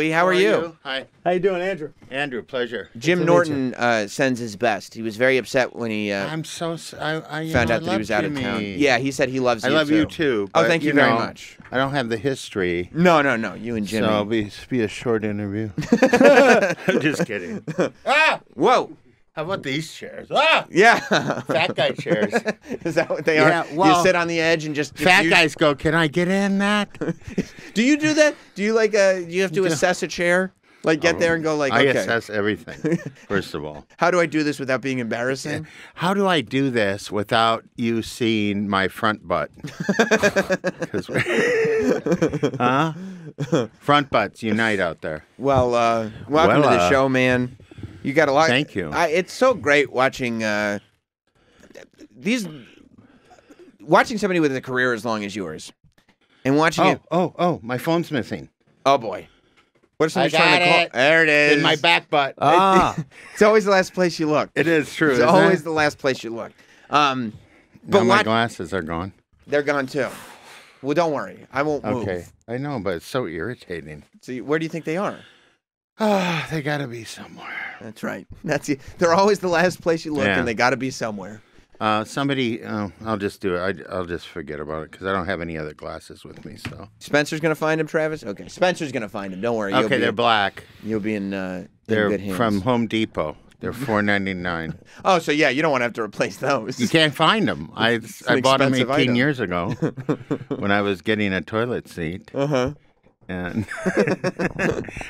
Louie. How are you? Hi. How you doing, Andrew? Andrew, pleasure. Jim Norton sends his best. He was very upset when he I'm so I found out that he was out of town. Yeah, he said he loves you, I love too. you, too. Oh, But, thank you very much. I don't have the history. No. You and Jimmy. So it'll be a short interview. I'm just kidding. Ah! Whoa. How about these chairs? Ah! Yeah. Fat guy chairs. Is that what they are? Yeah, well, you sit on the edge and just... Fat guys go, can I get in that? Do you do that? Do you like you have to assess a chair? Like get there and go like, I okay. assess everything, first of all. How do I do this without being embarrassing? How do I do this without you seeing my front butt? Huh? Front butts unite out there. Well, welcome to the show, man. You got a lot. Thank you. It's so great watching watching somebody with a career as long as yours, and watching it. Oh! My phone's missing. Oh boy, what if somebody's I trying to got call? it. There it is. In my back butt. It's always the last place you look. It is true. It's always the last place you look. But now my glasses are gone. They're gone too. Well, don't worry. I won't move. Okay, I know, but it's so irritating. So where do you think they are? Ah, they gotta be somewhere. That's right. They're always the last place you look, Yeah. and they got to be somewhere. Somebody, I'll just do it. I'll just forget about it because I don't have any other glasses with me. So Spencer's gonna find him, Travis. Okay, Spencer's gonna find him. Don't worry. okay, they're black. You'll be in They're good hands. from Home Depot. They're $4.99. Oh, so yeah, you don't want to have to replace those. You can't find them. I bought them 18 item. years ago when I was getting a toilet seat. Uh-huh. And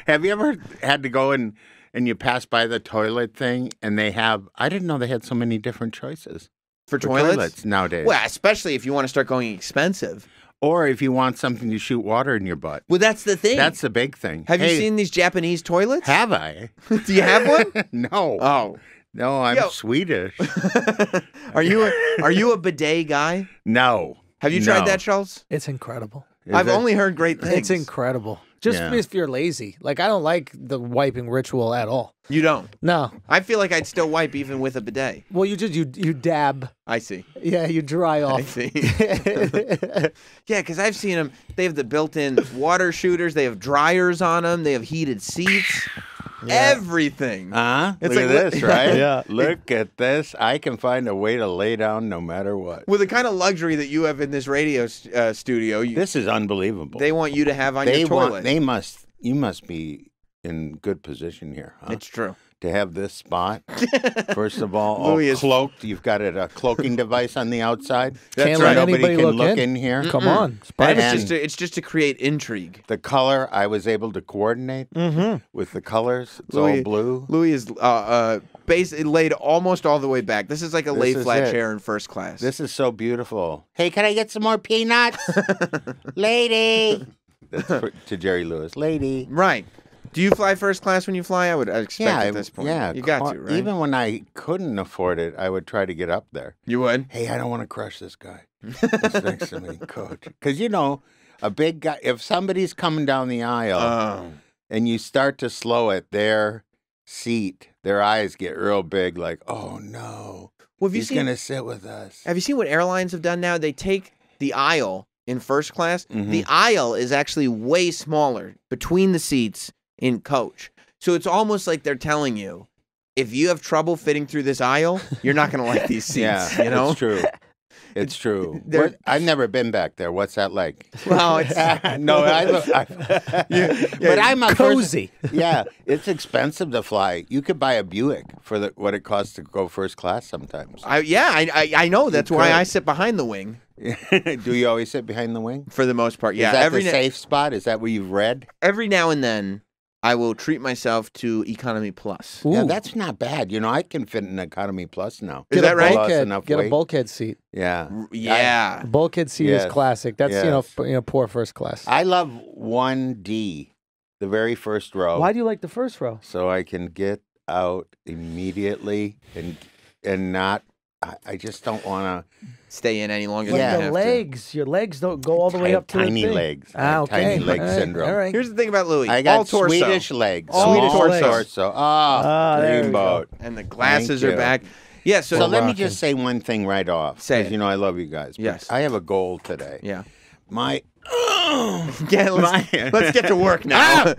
have you ever had to go and you pass by the toilet thing and they have? I didn't know they had so many different choices For toilets nowadays. Well, especially if you want to start going expensive. Or if you want something to shoot water in your butt. Well, that's the thing. That's the big thing. Have you seen these Japanese toilets? Have I? Do you have one? No. Oh. No, I'm Swedish. Are you a bidet guy? No. Have you tried that, Schultz? It's incredible. I've only heard great things. It's incredible. Just if you're lazy. Like, I don't like the wiping ritual at all. You don't? No. I feel like I'd still wipe even with a bidet. Well, you dab. I see. Yeah, you dry off. I see. Yeah, because I've seen them. They have the built-in water shooters. They have dryers on them. They have heated seats. Yeah. Everything. Look at this, right? Yeah. Look at this. I can find a way to lay down no matter what. With the kind of luxury that you have in this radio studio. This is unbelievable. They want you to have on your toilet. You must be in good position here. Huh? It's true. To have this spot, first of all cloaked. You've got a cloaking device on the outside. Can't let nobody anybody can look in here. Come on. It's just to create intrigue. The color, I was able to coordinate with the colors. It's all blue. Louie is basically laid almost all the way back. This is like a lay flat chair in first class. This is so beautiful. Hey, can I get some more peanuts? Lady. That's to Jerry Lewis. Lady. Right. Do you fly first class when you fly? I would expect at this point. Yeah, you got to, right? Even when I couldn't afford it, I would try to get up there. You would? Hey, I don't want to crush this guy. That's next to me, coach. Because, a big guy, if somebody's coming down the aisle and you start to slow it, their seat, their eyes get real big, like, oh, no. Well, he's going to sit with us. Have you seen what airlines have done now? They take the aisle in first class. The aisle is actually way smaller between the seats in coach. So it's almost like they're telling you, if you have trouble fitting through this aisle, you're not going to like these seats. Yeah, you know? It's true. It's true. I've never been back there. What's that like? Well, it's no, but I'm a cozy. Yeah, it's expensive to fly. You could buy a Buick for what it costs to go first class sometimes. I know. That's why I sit behind the wing. Do you always sit behind the wing? For the most part, yeah. Is that the safe spot? Is that where you've read? Every now and then, I will treat myself to Economy Plus. Yeah, that's not bad. I can fit in Economy Plus now. Is that right? Get a bulkhead seat. Yeah. Yeah. Bulkhead seat is classic. That's, poor first class. I love 1D, the very first row. Why do you like the first row? So I can get out immediately and not, I just don't want to stay in any longer. Your legs don't go all the way up to tiny the thing. legs. Tiny leg syndrome. All right. Here's the thing about Louie. I got all torso. Swedish legs. Swedish torso. Dreamboat. And the glasses are back. Yeah. So let me just say one thing right off. Say it. I love you guys. Yes. I have a goal today. Yeah. Let's get to work now.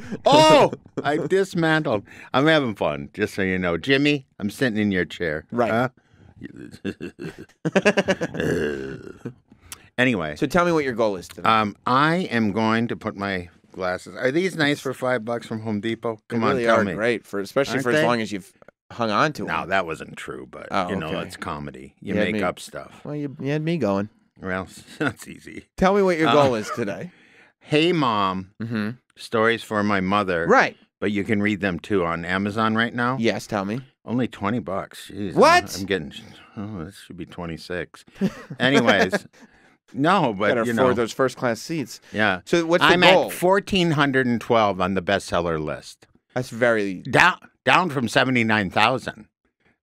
I dismantled. I'm having fun, just so you know. Jimmy, I'm sitting in your chair. Right. Huh? Anyway. So tell me what your goal is today. I am going to put my glasses. Are these nice for $5 from Home Depot? Come on, really tell are me. Great, especially Aren't for as they? long as you've hung on to them. No, that wasn't true, but you know, it's comedy. You had make me- up stuff. Well, you had me going. Well, that's easy. Tell me what your goal is today. Hey, Mom. Mm-hmm. Stories for my mother. Right. But you can read them too on Amazon right now. Yes, tell me. Only $20. Jeez, What? I'm getting. Oh, this should be 26. Anyways, no, but Gotta you afford know, those first-class seats. yeah. So what's the I'm goal? at 1,412 on the bestseller list. That's very... Down from 79,000.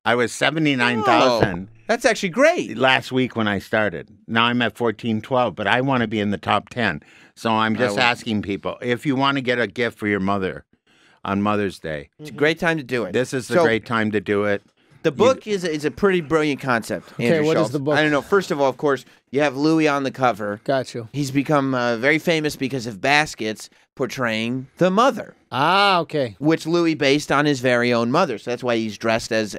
I was 79,000 That's actually great. last week when I started. Now I'm at 1,412, but I want to be in the top 10. So I'm just asking people, if you want to get a gift for your mother on Mother's Day, It's a great time to do it. this is the great time to do it. The book is a pretty brilliant concept. Andrew what is Schultz. the book? I don't know. First of all, of course, you have Louie on the cover. Got you. He's become very famous because of baskets portraying the mother, Ah, okay. which Louie based on his very own mother. So that's why he's dressed as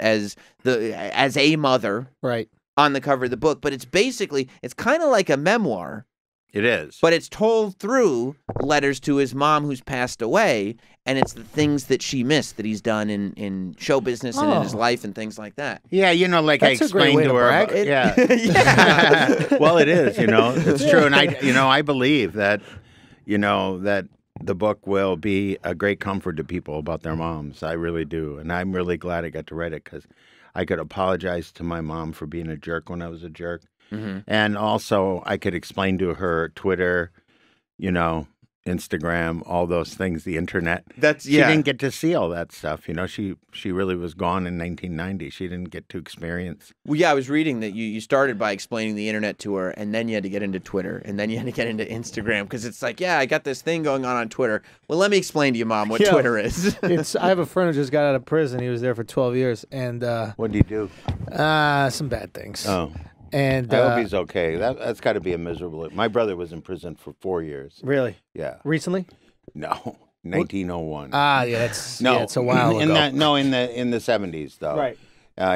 a mother Right. on the cover of the book. But it's kind of like a memoir, It is. but it's told through letters to his mom who's passed away, and it's the things that she missed that he's done in show business and in his life and things like that. Yeah, you know, like That's I a great explained way to to her. brag. Yeah. Well, it is, you know. It's true. And I believe that, that the book will be a great comfort to people about their moms. I really do. And I'm really glad I got to write it because I could apologize to my mom for being a jerk when I was a jerk. Mm-hmm. And also I could explain to her Twitter, Instagram, all those things, the internet. She didn't get to see all that stuff. She really was gone in 1990. She didn't get to experience. Well, yeah, I was reading that you started by explaining the internet to her, and then you had to get into Twitter, and then you had to get into Instagram, because it's like, yeah, I got this thing going on Twitter. Well, let me explain to you, Mom, what Yeah. Twitter is. I have a friend who just got out of prison. He was there for 12 years, and What did he do? some bad things. Oh. And I hope he's okay. That's got to be a miserable. My brother was in prison for 4 years. really Yeah. recently. No. 1901. Yeah, it's a while in ago. in the 70s though. Right.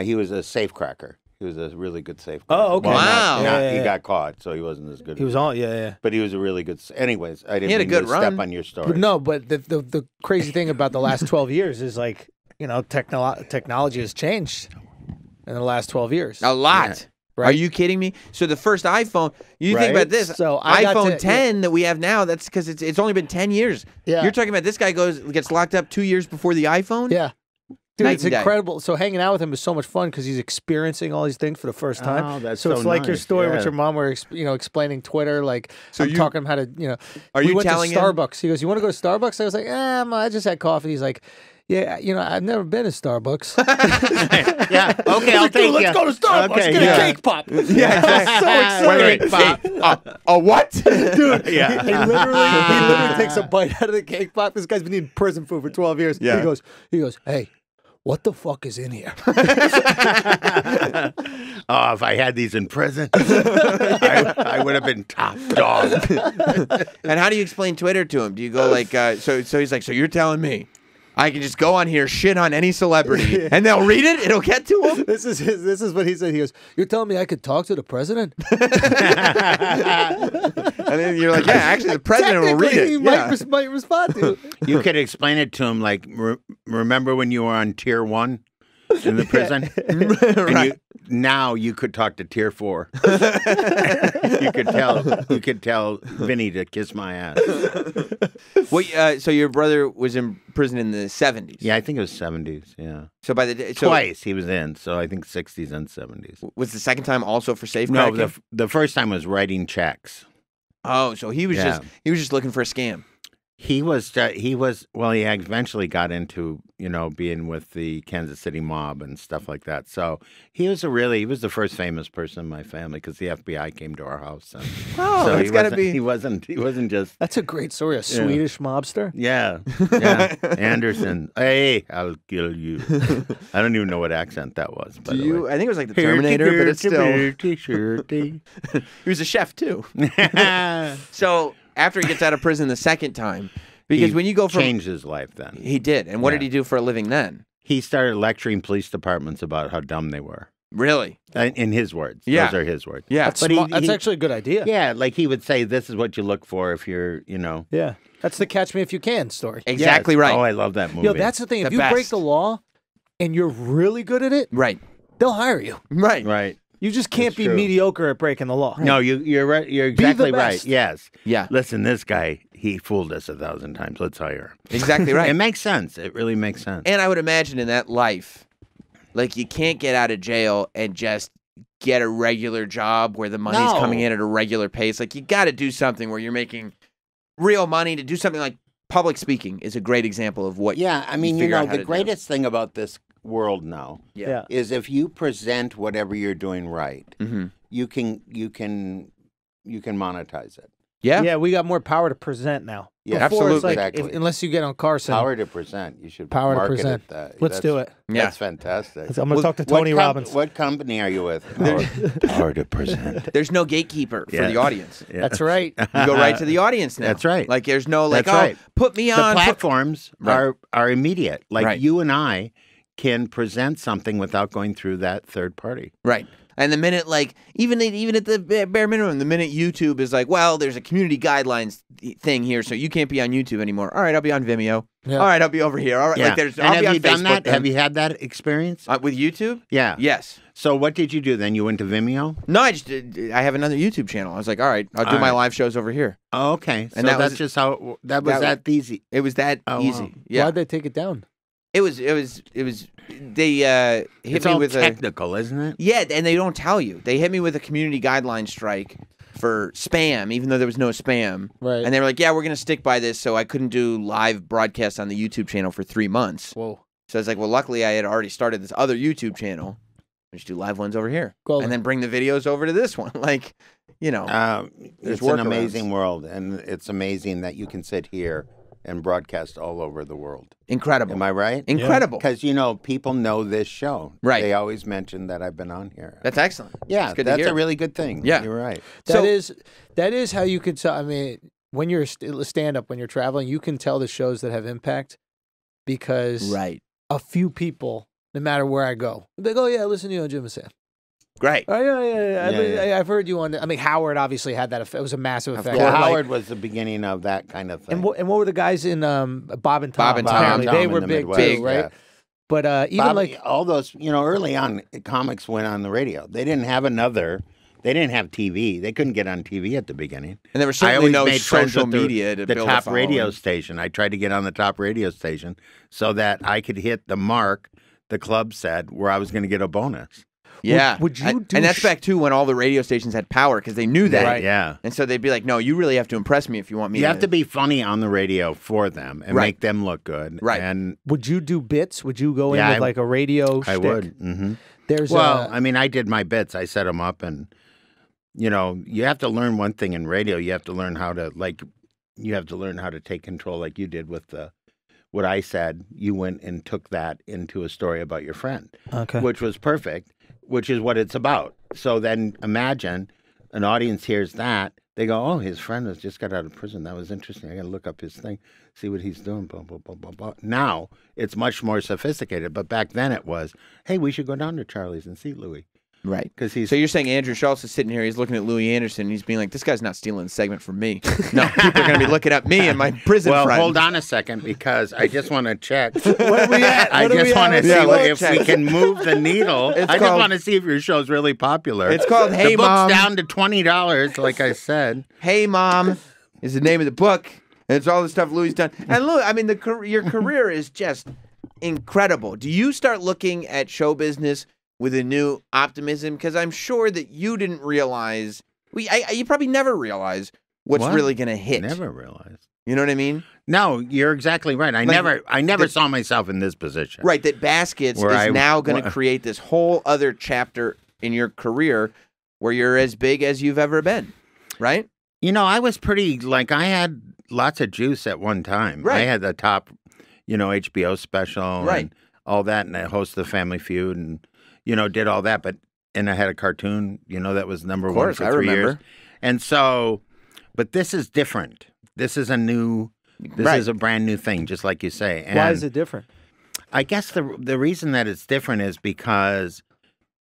He was a safecracker. He was a really good safecracker. Oh, okay. Well, Wow. he got caught, so he wasn't as good. He was on. Yeah. but he was a really good. Anyways, I didn't had a mean good to run. step on your story. But no, but the crazy thing about the last 12 years is like technology has changed in the last 12 years. A lot. Right. Are you kidding me? So the first iPhone, you think Right. about this, So I got iPhone to- 10 that we have now, that's because it's only been 10 years. Yeah. You're talking about this guy gets locked up 2 years before the iPhone? Yeah. Dude, Night it's and day. incredible. So hanging out with him is so much fun because he's experiencing all these things for the first time. Oh, that's so it's so like your nice. story with Yeah. your mom, where explaining Twitter. Like, So I'm you- talking him how to, Are we you went telling to him? Starbucks. He goes, "You want to go to Starbucks?" I was like, I just had coffee. He's like, "Yeah, I've never been to Starbucks." Yeah. Okay, I'll take you. Let's go to Starbucks. Okay, Get yeah. a cake pop. Yeah, so Wait, excited. Pop. A what? Dude, Yeah. he literally takes a bite out of the cake pop. This guy's been eating prison food for 12 years. Yeah. He goes, "Hey, what the fuck is in here?" Oh, if I had these in prison, I would have been top dog. And how do you explain Twitter to him? Do you go like, so he's like, so you're telling me I can just go on here, shit on any celebrity, and they'll read it? It'll get to him? This is what he said. He goes, "You're telling me I could talk to the president?" And then you're like, yeah, actually, the president will read Technically, it. He Yeah. might respond to it. You could explain it to him like, remember when you were on tier 1 in the prison? Right. Now you could talk to tier 4. you could tell Vinny to kiss my ass. Well, so your brother was in prison in the 70s. Yeah, I think it was 70s. Yeah, So so twice he was in. So I think 60s and 70s. Was the second time also for safe No, cracking? the first time was writing checks. Oh, so he was Yeah. just looking for a scam. He eventually got into, being with the Kansas City mob and stuff like that. So he was the first famous person in my family because the FBI came to our house. And Oh, so it's got to be. He wasn't just. That's a great story. A Swedish mobster. Yeah. Anderson. Hey, I'll kill you. I don't even know what accent that was. By the way. I think it was like the Terminator, but it's still. T-shirt. He was a chef too. So after he gets out of prison the second time. Because when you go from... changed his life then. He did. And what did he do for a living then? He started lecturing police departments about how dumb they were. Really? In his words. Yeah. Those are his words. Yeah. That's actually a good idea. Yeah, like he would say, this is what you look for if you're, Yeah. That's the Catch Me If You Can story. Exactly Yes. right. Oh, I love that movie. That's the thing. If The you break best. the law and you're really good at it, Right. they'll hire you. Right. Right. You just can't That's be true. mediocre at breaking the law. No, you're right. You're exactly right. best. Yes. Yeah. Listen, this guy, he fooled us 1,000 times. Let's hire him. Exactly right. It makes sense. It really makes sense. And I would imagine in that life, like you can't get out of jail and just get a regular job where the money's No. coming in at a regular pace. Like you got to do something where you're making real money. To do something like public speaking is a great example of what. Yeah, I mean, figure out how to the do. greatest thing about this world now Yeah. is if you present whatever you're doing right, Mm-hmm. you can monetize it. Yeah. Yeah, we got more power to present now. Yeah, Before, it's absolutely. like, Exactly. unless you get on Carson, Power to present. You should Power to market present. it that. let's do it. Yeah. That's fantastic. I'm going to talk to Tony Robbins. What company are you with? Power to present. There's no gatekeeper for Yeah. the audience. Yeah. That's right. You go right to the audience now. That's right. Like there's no like, That's right. put me The on. platforms Right. are immediate. Like Right. you and I can present something without going through that third party. Right. And the minute, like, even at the bare minimum, the minute YouTube is like, well, there's a community guidelines thing here, so you can't be on YouTube anymore. All right, I'll be on Vimeo. Yeah. All right, I'll be over here. All right, Yeah. like there's. And I'll be have on you done Facebook that? then. Have you had that experience? With YouTube? Yeah. Yes. So what did you do then? You went to Vimeo? No, I have another YouTube channel. I was like, all right, I'll do All my right. that's shows over here. Oh, okay. So And that that's was- just how that was that easy. It was that Oh, easy. wow. Yeah. Why'd they take it down? It was. They hit It's me all with technical, isn't it? Yeah, and they don't tell you. They hit me with a community guideline strike for spam, even though there was no spam. Right. And they were like, yeah, we're going to stick by this. So I couldn't do live broadcasts on the YouTube channel for 3 months. Whoa. So I was like, well, luckily I had already started this other YouTube channel. I just do live ones over here. Cool. And then bring the videos over to this one. Like, there's It's an workarounds. amazing world, and it's amazing that you can sit here and broadcast all over the world. Incredible. Am I right? Incredible. Because, people know this show. Right. They always mention that I've been on here. That's excellent. Yeah, It's good to that's hear. a really good thing. Yeah. You're right. That is how you could tell. I mean, when you're stand up, when you're traveling, you can tell the shows that have impact because Right. a few people, no matter where I go, they go, yeah, listen to you on Jim and Sam. Great. Oh, yeah. Yeah. I've heard you on. I mean, Howard obviously had that effect. It was a massive effect. Yeah, Like- Howard was the beginning of that kind of thing. and what were the guys in Bob and Tom? Bob and Tom. Apparently, Tom they in were the big Midwest, too, right? yeah. But even Bob, like all those, early on, comics went on the radio. They didn't have They didn't have TV. They couldn't get on TV at the beginning. And there was I certainly always no made friends social with media to the build top a radio following. station. I tried to get on the top radio station so that I could hit the mark the club said where I was going to get a bonus. Yeah. Would you and, do and that's back too when all the radio stations had power because they knew that. Right, yeah. And so they'd be like, no, you really have to impress me if you want me You have to be funny on the radio for them and Right. make them look good. Right. And would you do bits? Would you go in Yeah, with I- like a radio I shtick? would. Mm-hmm. There's Well, I mean, I did my bits. I set them up, and you have to learn one thing in radio. You have to learn how to take control, like you did with what I said. You went and took that into a story about your friend, okay. which was perfect, which is what it's about. So then imagine an audience hears that. They go, oh, his friend has just got out of prison. That was interesting. I got to look up his thing, see what he's doing, blah, blah, blah, blah, blah. Now it's much more sophisticated. But back then it was, hey, we should go down to Charlie's and see Louie. Right. Because he's So you're saying Andrew Schultz is sitting here, he's looking at Louie Anderson, and he's being like, this guy's not stealing a segment from me. No, people are going to be looking at me and my prison well, friend. hold on a second, because I just want to check. Where we at? I What do we just want to have? see Yeah, if let's we check. can move the needle. It's I just called- want to see if your show's really popular. It's called Hey the book's Mom. down to $20, like I said. Hey Mom is the name of the book, and it's all the stuff Louie's done. And look, I mean, your career is just incredible. Do you start looking at show business with a new optimism? Because I'm sure that you didn't realize, you probably never realized what's What? really going to hit. Never realized. You know what I mean? No, you're exactly right. I never saw myself in this position. Right, that Baskets Where is I- now going to wha- create this whole other chapter in your career where you're as big as you've ever been, right? I was pretty, I had lots of juice at one time. Right. I had the top, HBO special Right. and all that, and I hosted the Family Feud and, did all that. And I had a cartoon, that was number Of one course, for I 3 years. remember. And so, But this is different. This is a new. This Right. is a brand new thing, just like you say. And Why is it different? I guess the reason that it's different is because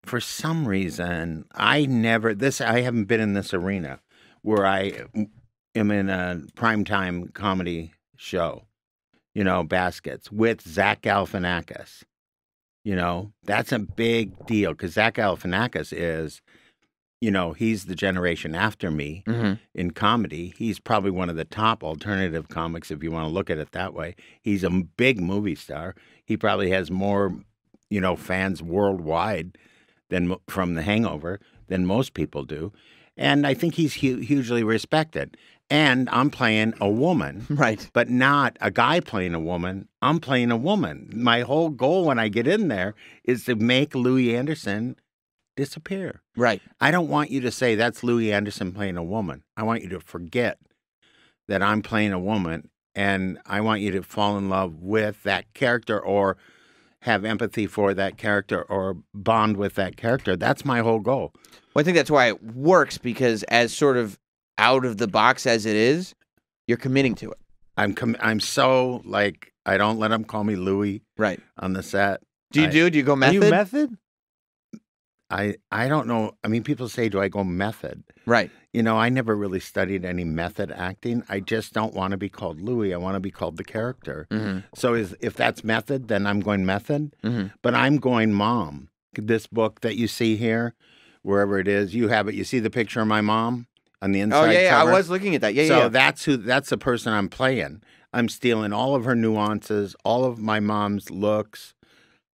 for some reason I haven't been in this arena where I am in a primetime comedy show, Baskets with Zach Galifianakis. That's a big deal because Zach Galifianakis is, he's the generation after me in comedy. He's probably one of the top alternative comics, if you want to look at it that way. He's a big movie star. He probably has more, fans worldwide from The Hangover than most people do. And I think he's hugely respected. And I'm playing a woman. Right. But not a guy playing a woman. I'm playing a woman. My whole goal when I get in there is to make Louie Anderson disappear. Right. I don't want you to say that's Louie Anderson playing a woman. I want you to forget that I'm playing a woman, and I want you to fall in love with that character or have empathy for that character or bond with that character. That's my whole goal. Well, I think that's why it works, because as sort of out of the box as it is, you're committing to it. I'm so like, I don't let them call me Louie Right. on the set. Do you go Are method? you method? I don't know. I mean, people say, do I go method? Right. I never really studied any method acting. I just don't want to be called Louie. I want to be called the character. So if that's method, then I'm going method. But I'm going mom. This book that you see here, wherever it is, you have it. You see the picture of my mom on the inside Oh, yeah, cover? I was looking at that. Yeah, So yeah. that's the person I'm playing. I'm stealing all of her nuances, all of my mom's looks,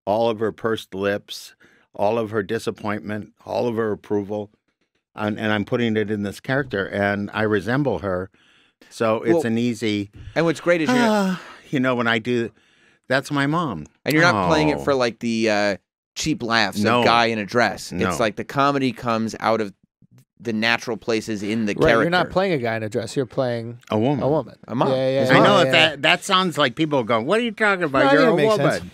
all of her pursed lips, all of her disappointment, all of her approval, and I'm putting it in this character, and I resemble her. So it's an easy. And what's great is when I do, that's my mom. and you're not playing it for like the cheap laughs No. of guy in a dress. No. It's like the comedy comes out of the natural places in the Right. character. You're not playing a guy in a dress. You're playing a woman. a woman. A mom. Yeah, I know yeah. that sounds like people go, "What are you talking about? No, I You're think a it makes woman." sense.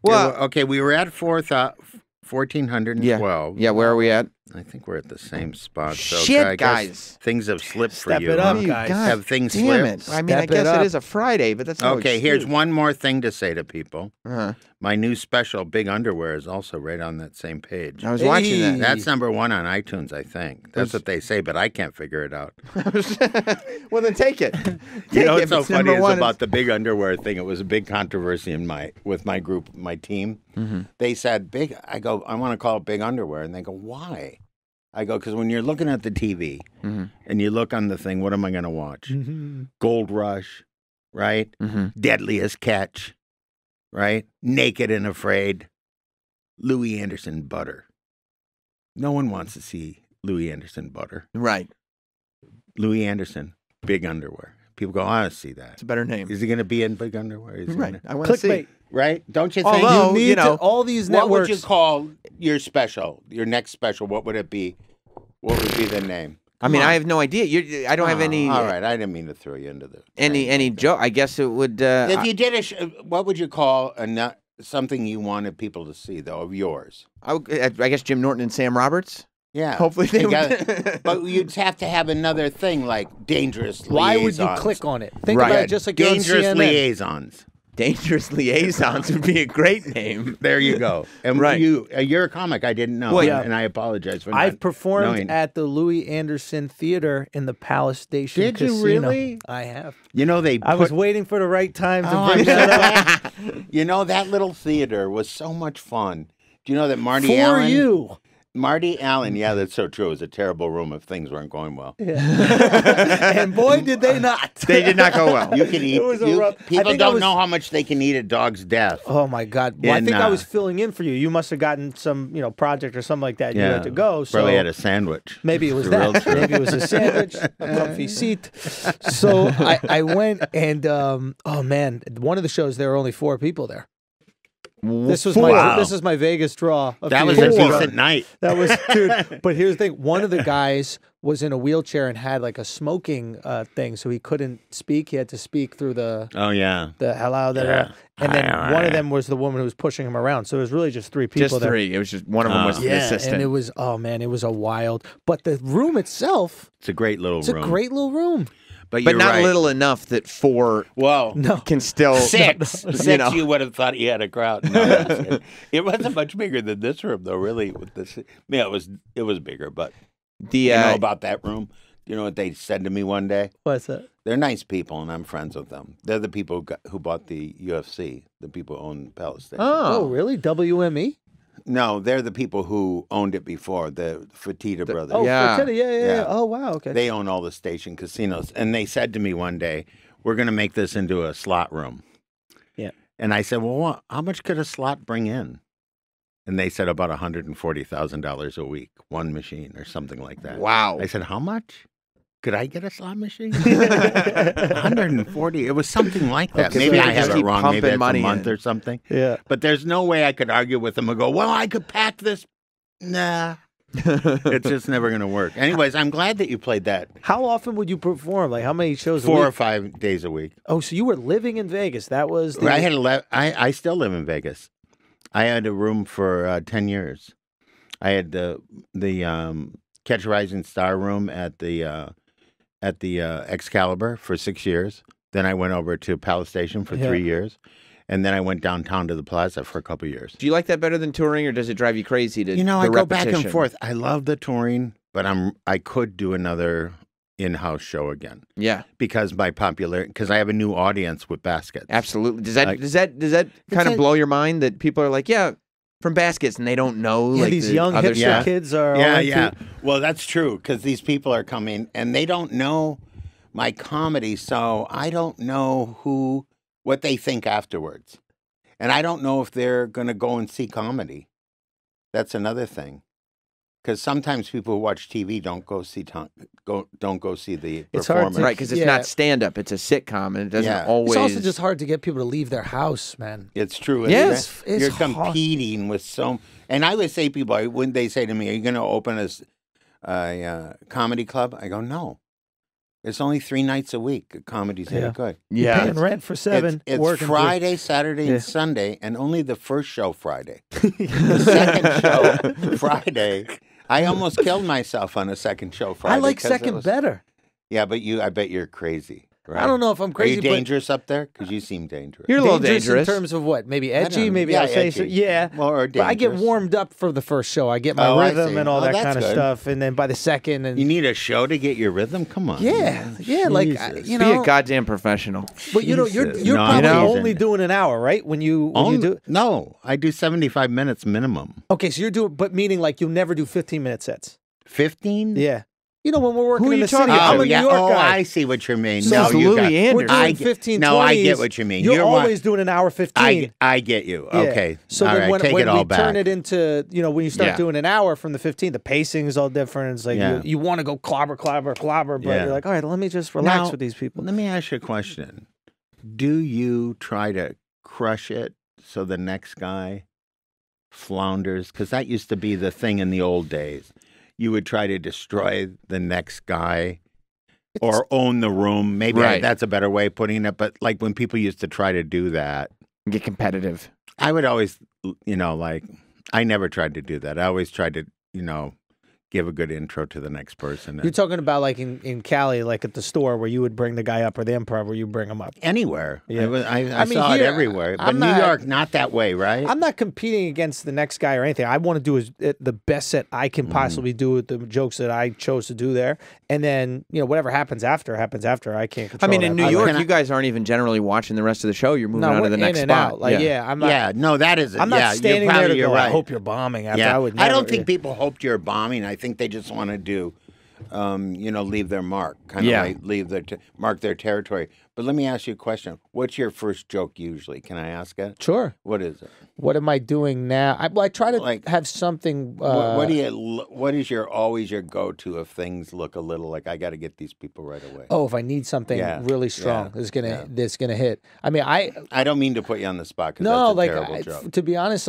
Well, Okay, we were at 1412. Yeah, where are we at? I think we're at the same spot. So Shit, I guess guys. things have slipped for Step you. it up, huh? guys. God Have things damn slipped? it. I mean, I Step it guess it up. is a Friday, but that's no Okay, here's excuse. one more thing to say to people. Uh-huh. My new special, Big Underwear, is also right on that same page. I was watching Hey. that. That's #1 on iTunes, I think. That's what they say, but I can't figure it out. Well, then take it. You know Take it. what's so It's funny number is one. about the Big Underwear thing. It was a big controversy with my group, my team. They said, I go, I want to call it Big Underwear. And they go, why? I go, because when you're looking at the TV and you look on the thing, what am I going to watch? Gold Rush, right? Deadliest Catch, right? Naked and Afraid. Louie Anderson Butter. No one wants to see Louie Anderson Butter. Right. Louie Anderson, Big Underwear. People go, I want to see that. It's a better name. Is he going to be in Big Underwear? Is he Right. gonna- I want to see. Clickbait. Right? Don't you think? Although, You need to, all these what networks. would you call your special, your next special? What would it be? What would be the name? I mean, Come on. I have no idea. I don't have any All right, I didn't mean to throw you into the any joke. I guess it would. If you did what would you call something you wanted people to see though of yours? I guess Jim Norton and Sam Roberts. Yeah. Hopefully they would. But you'd have to have another thing like dangerous. Why would you liaisons. click on it? Think Right. about it just like you're on dangerous CNN. liaisons? Dangerous Liaisons would be a great name. There you go. And Right. you're a comic. I didn't know, Well, yeah. and I apologize for. I've not performed knowing. at the Louie Anderson Theater in the Palace Station Did you Casino. really? I have. You know they. I put, was waiting for the right time to Oh, bring I'm that up. You know that little theater was so much fun. Do you know that Marty For Allen? you. Marty Allen. Yeah, that's so true. It was a terrible room if things weren't going well. And boy, did they not. They did not go well. You can eat. It was a rough- I People think I don't was- know how much they can eat a dog's death. Oh my God! Well, I In, think I was filling in for you. You must have gotten some, project or something like that. You had to go. So Probably had a sandwich. maybe it was It's real that. true. Maybe it was a sandwich, a comfy seat. So I went and oh man, one of the shows there were only 4 people there. This was Four. this is my Vegas draw. That was few a years ago. decent night. That was, dude. But here's the thing: one of the guys was in a wheelchair and had like a smoking thing, so he couldn't speak. He had to speak through the hello there. And then one of them was the woman who was pushing him around. So it was really just three people. Just three. It was just one of them was the assistant. And it was it was a wild. But the room itself, it's a great little room. It's a great little room. But not right. little enough that four can still six. No. You would have thought you had a crowd. No, it wasn't much bigger than this room, though. Really, with this, yeah, it was bigger. But you know about that room? You know what they said to me one day? What's that? They're nice people, and I'm friends with them. They're the people who bought the UFC, the people who own Palestine. Oh, really? WME? No, they're the people who owned it before, the Fertitta brothers. Oh, Yeah. Fertitta, yeah. Oh, wow, okay. They own all the station casinos. And they said to me one day, we're going to make this into a slot room. Yeah. And I said, well, how much could a slot bring in? And they said about $140,000 a week, one machine or something like that. Wow. I said, how much? Could I get a slot machine? 140. It was something like that. Okay, Maybe so I they have just it keep wrong. Maybe pumping it's money a month in. or something. Yeah. But there's no way I could argue with them and go, well, I could pack this. Nah. It's just never going to work. Anyways, I'm glad that you played that. How often would you perform? Like, how many shows a 4 week? or 5 days a week. Oh, so you were living in Vegas. That was the... I had I still live in Vegas. I had a room for 10 years. I had the Catch a Rising Star room at the Excalibur for 6 years. Then I went over to Palace Station for 3 years. And then I went downtown to the Plaza for a couple of years. Do you like that better than touring, or does it drive you crazy to I go back and repetition? forth. I love the touring, but I could do another in-house show again. Yeah. Because I have a new audience with baskets. Absolutely. Does that kind of blow your mind that people are like, yeah, from baskets, and they don't know like these the young other hipster stuff? kids are Well, that's true, because these people are coming and they don't know my comedy, so I don't know what they think afterwards. And I don't know if they're going to go and see comedy. That's another thing. Because sometimes people who watch TV don't go see the It's hard performance. to- Right, because it's not stand-up. It's a sitcom, and it doesn't always... It's also just hard to get people to leave their house, man. It's true. Yes, it's you're hard. competing with and I would say people, when they say to me, are you going to open a comedy club? I go, no. It's only 3 nights a week. Comedy's any good. Yeah. Paying rent for 7. It's working Friday, Saturday, and Sunday, and only the first show Friday. The second show Friday. I almost killed myself on the second show Friday. I like second better. Yeah, but I bet you're crazy. Right? I don't know if I'm crazy. Are you dangerous up there? Because you seem dangerous. You're a little dangerous. in terms of what? Maybe edgy? don't- Maybe yeah, I'll say edgy. so. Yeah. Well, or But I get dangerous. warmed up for the first show. I get my I rhythm see. and all that that's kind of good. stuff. And then by the second, and You need a show to get your rhythm? Come on. yeah, like Jesus. you Be know. a goddamn professional. But you're Jesus. you're No, probably I'm teasing. only doing an hour, right? When you do. No, I do 75 minutes minimum. Okay, so you're doing, but meaning like you'll never do 15-minute sets. 15? Yeah. You know, when we're working Who are in you the city, talking I'm about? a New York guy. I see what you mean. So no, it's you Louie got, Anderson. We're doing I get- 15, no, 20s. I get what you mean. You're You're always doing an hour 15. I get you. Yeah. Okay. So all then right, when, take when it all we back. turn it into, when you start Yeah. doing an hour from the 15, the pacing is all different. It's like Yeah. you want to go clobber, but Yeah. you're like, all right, let me just relax Now, with these people. Let me ask you a question. Do you try to crush it so the next guy flounders? Because that used to be the thing in the old days. You would try to destroy the next guy or own the room. Maybe Right. that's a better way of putting it. But like when people used to try to do that, Get competitive. I would always, I never tried to do that. I always tried to, give a good intro to the next person. You're talking about like in Cali, like at the store where you would bring the guy up, or the Improv where you bring him up. Anywhere. Yeah. I mean, saw it here, everywhere. But I'm New not- York, not that way, right? I'm not competing against the next guy or anything. I want to do the best set I can possibly do with the jokes that I chose to do there. And then, whatever happens after. I can't control I mean, in New York, Can I- you guys aren't even generally watching the rest of the show. You're moving on we're to the in next and spot. out. Like, I'm not. Yeah, no, that is. I'm not yeah, standing you're there to you're go, right. I hope you're bombing. After Yeah, I would never, I don't think people hoped you're bombing. I think they just want to do leave their mark, kind of like leave their mark their territory. But let me ask you a question. What's your first joke usually? Can I ask it? Sure. What is it? What am I doing now? I try to have something. What is always your go-to if things look a little like I got to get these people right away? Oh, if I need something really strong, that's gonna hit. I mean, I don't mean to put you on the spot because no, that's a terrible joke. To be honest,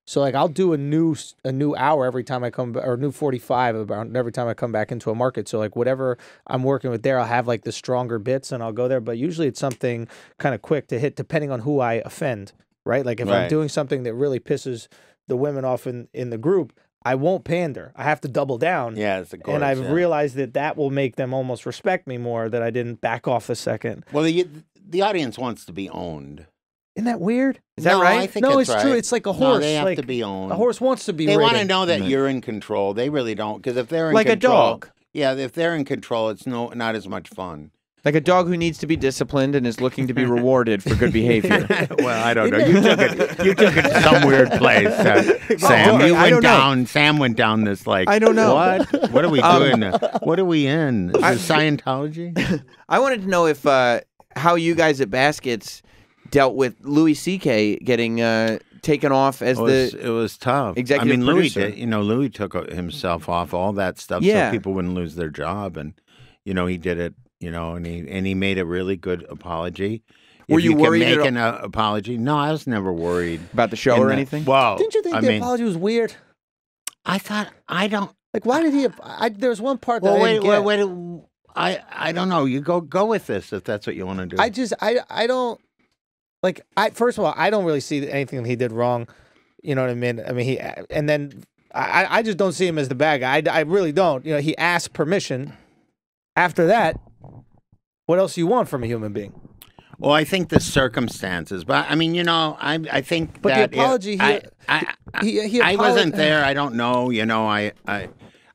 so I'll do a new hour every time I come, or new 45 about every time I come back into a market. So like whatever I'm working with there, I'll have like the stronger bits and I'll go there. But usually it's something kind of quick to hit, depending on who I offend. Right? Like if I'm doing something that really pisses the women off in the group, I won't pander. I have to double down. Yeah, it's a course, and I've realized that will make them almost respect me more, that I didn't back off a second. Well, the audience wants to be owned. Isn't that weird? Is that right? I think it's right. True. It's like a horse. No, they have to be owned. A horse wants to be They want to ridden. know that you're in control. They really don't. Because if they're in like control... a dog. Yeah, if they're in control, it's not as much fun. Like a dog who needs to be disciplined and is looking to be rewarded for good behavior. Well, I don't know. You took it to some weird place, Sam. You went down. Sam went down this I don't know. What? What are we doing? What are we in? Is this Scientology? I wanted to know if how you guys at Baskets dealt with Louis C.K. getting taken off as it was tough. Executive producer. Louis took himself off all that stuff so people wouldn't lose their job, and he did it. And he made a really good apology. Were you worried make an apology? No, I was never worried about the show or anything. Well, didn't you think the apology was weird? I thought I don't like. Why did he? There was one part that wait. I don't know. You go with this if that's what you want to do. I don't like. First of all, I don't really see anything he did wrong. You know what I mean? I mean I just don't see him as the bad guy. I really don't. He asked permission. After that, what else do you want from a human being? Well, I think the circumstances, but I mean, I think. But that the apology, I wasn't there. I don't know.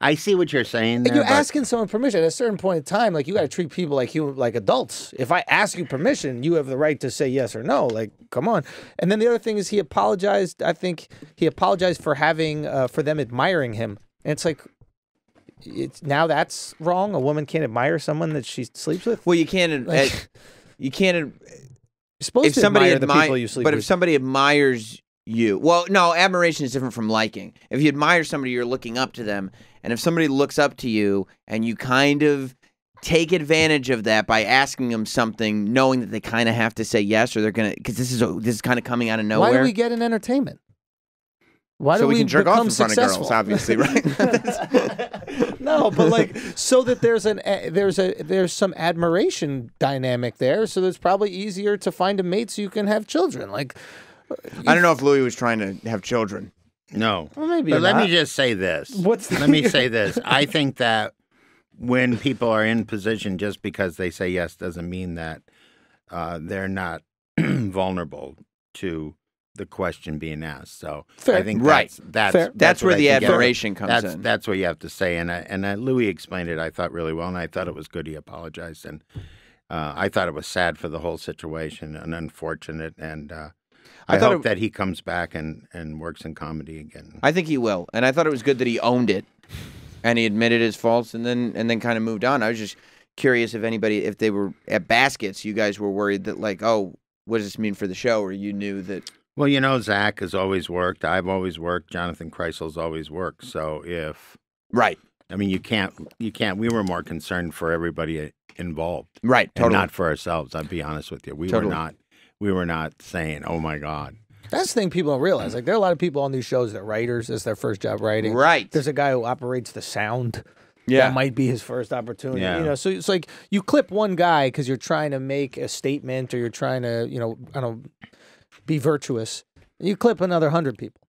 I see what you're saying. There, you're asking someone permission at a certain point in time. Like you got to treat people like adults. If I ask you permission, you have the right to say yes or no. Like, come on. And then the other thing is, he apologized. I think he apologized for for them admiring him. And it's like. Now that's wrong. A woman can't admire someone that she sleeps with. Well, you can't. You can't. You're supposed to admire the people you sleep with. But if somebody admires you, well, no, admiration is different from liking. If you admire somebody, you're looking up to them, and if somebody looks up to you, and you kind of take advantage of that by asking them something, knowing that they kind of have to say yes, or they're gonna, because this is kind of coming out of nowhere. Why do we get an entertainment? Why so do we can jerk off in front successful? of girls, obviously, right? No, but so that there's some admiration dynamic there, so it's probably easier to find a mate so you can have children. I don't know if Louie was trying to have children. No, well, maybe. But let me just say this. Let me say this. I think that when people are in position, just because they say yes doesn't mean that they're not vulnerable to the question being asked. So fair. I think that's where the admiration comes in. That's what you have to say. And Louis explained it, I thought, really well, and I thought it was good he apologized. And I thought it was sad for the whole situation and unfortunate. And I hope that he comes back and works in comedy again. I think he will. And I thought it was good that he owned it and he admitted his faults and then kind of moved on. I was just curious if they were at Baskets, you guys were worried that what does this mean for the show? Or you knew that. Well, Zach has always worked. I've always worked. Jonathan Kreisel's always worked. So right. I mean, you can't. We were more concerned for everybody involved. Right. Totally. And not for ourselves. I'll be honest with you. We were not saying, oh my God. That's the thing people don't realize. Like, there are a lot of people on these shows that are writers. It's their first job writing. Right. There's a guy who operates the sound. Yeah. That might be his first opportunity. Yeah. So it's like you clip one guy because you're trying to make a statement or you're trying to, be virtuous. You clip another 100 people.